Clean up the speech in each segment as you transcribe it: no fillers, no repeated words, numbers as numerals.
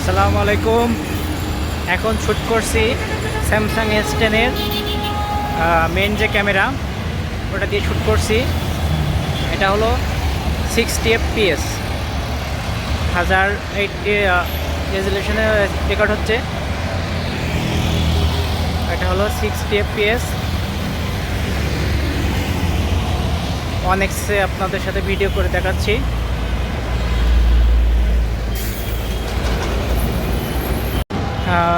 আসসালামু আলাইকুম। এখন শ্যুট করছি স্যামসাং S10 এর মেন যে ক্যামেরা ওটা দিয়ে শ্যুট করছি। এটা হলো 60 fps 1080 রেজুলেশনে রেকর্ড হচ্ছে। এটা হলো 60 fps। অনেক্সে আপনাদের সাথে ভিডিও করে দেখাচ্ছি।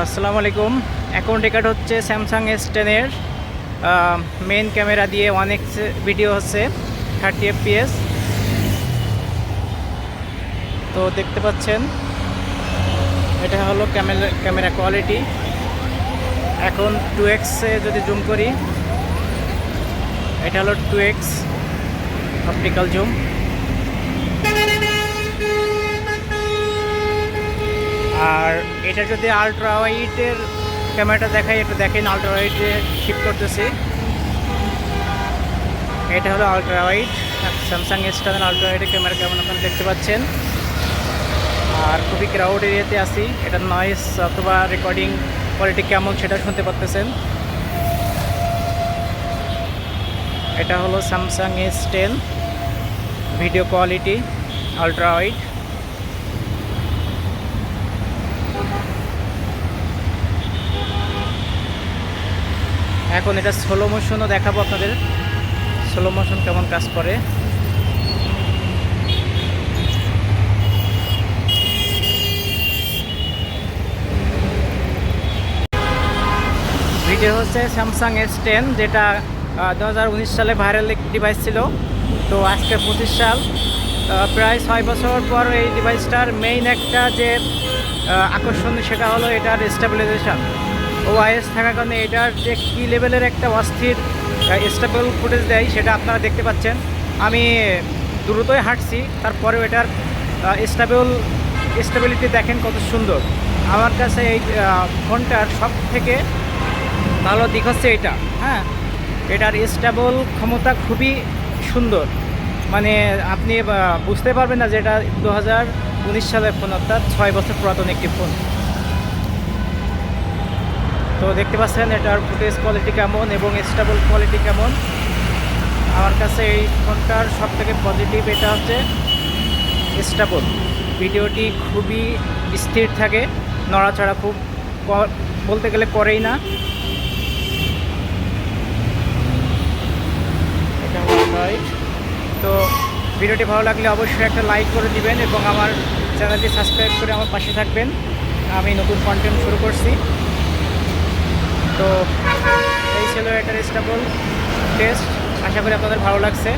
আসসালামু আলাইকুম। এখন রেকর্ড হচ্ছে স্যামসাং S10 এর মেন ক্যামেরা দিয়ে অনেক্স ভিডিও হচ্ছে 30 fps। তো দেখতে পাচ্ছেন এটা হলো ক্যামেরা কোয়ালিটি। এখন 2x যদি জুম করি, এটা হলো 2x অপটিক্যাল জুম। আর এটা যদি আলট্রা ওয়াইডের ক্যামেরাটা দেখাই, এটা দেখেন আলট্রা ওয়াইডে শিফট করতেছি। এটা হলো ultra wide, Samsung S10 ultra ওয়াইডের ক্যামেরা কেমন আপনারা দেখতে পাচ্ছেন। আর খুবই ক্রাউড এরিয়াতে আছি, এটা নয়েজ অথবা রেকর্ডিং কোয়ালিটি কেমন সেটা শুনতে পাচ্ছেন। এটা হলো Samsung S10 video quality ultra wide. এখন এটা স্লো মোশনও দেখাবো আপনাদের, স্লো মোশন কেমন কাজ করে। ভিডিও হচ্ছে স্যামসাং S10, যেটা 2019 সালে ভাইরাল একটি ডিভাইস ছিল। তো আজকে 25 সাল, প্রায় 6 বছর পর এই ডিভাইসটার মেইন একটা যে আকর্ষণ সেটা হলো এটার স্টেবিলাইজেশন। OIS থাকার কারণে এটার যে কী লেভেলের একটা অস্থির স্টেবল ফুটেজ দেয় সেটা আপনারা দেখতে পাচ্ছেন। আমি দ্রুতই হাঁটছি, তারপরেও এটার স্টেবিলিটি দেখেন কত সুন্দর। আমার কাছে এই ফোনটার সব থেকে ভালো দিক হচ্ছে এটা। হ্যাঁ, এটার স্টেবল ক্ষমতা খুবই সুন্দর। মানে আপনি বুঝতে পারবেন না যে এটা 2019 সালের ফোন, অর্থাৎ 6 বছর পুরাতন একটি ফোন। তো দেখতে পাচ্ছেন এটার ফুটেজ কোয়ালিটি কেমন এবং স্টেবল কোয়ালিটি কেমন। আমার কাছে এই ফোনটার সব থেকে পজিটিভ এটা হচ্ছে স্টেবল। ভিডিওটি খুবই স্থির থাকে, নড়াচড়া খুব বলতে গেলে করেই না। এটা রাইট। তো ভিডিওটি ভালো লাগলে অবশ্যই একটা লাইক করে দিবেন এবং আমার চ্যানেলটি সাবস্ক্রাইব করে আমার পাশে থাকবেন। আমি নতুন কন্টেন্ট শুরু করছি। তো এই ছিল এটার স্টেবল টেস্ট, আশা করি আপনাদের ভালো লাগছে।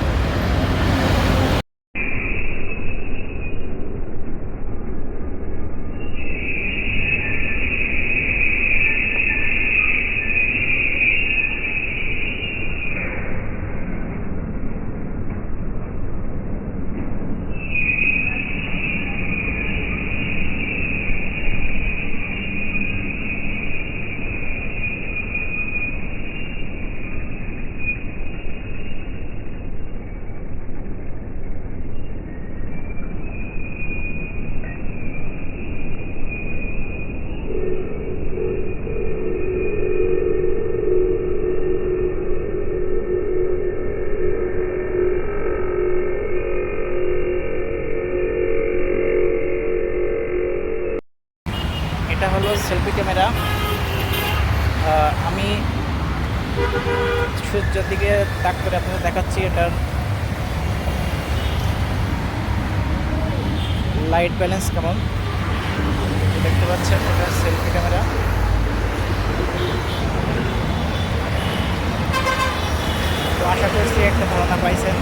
এটা হলো সেলফি ক্যামেরা। আমি সূর্যের দিকে তাক করে আপনাদের দেখাচ্ছি এটার লাইট ব্যালেন্স কেমন দেখতে পাচ্ছেন। এটা সেলফি ক্যামেরা। তো আশা করছি একটা ধারণা পাইছেন।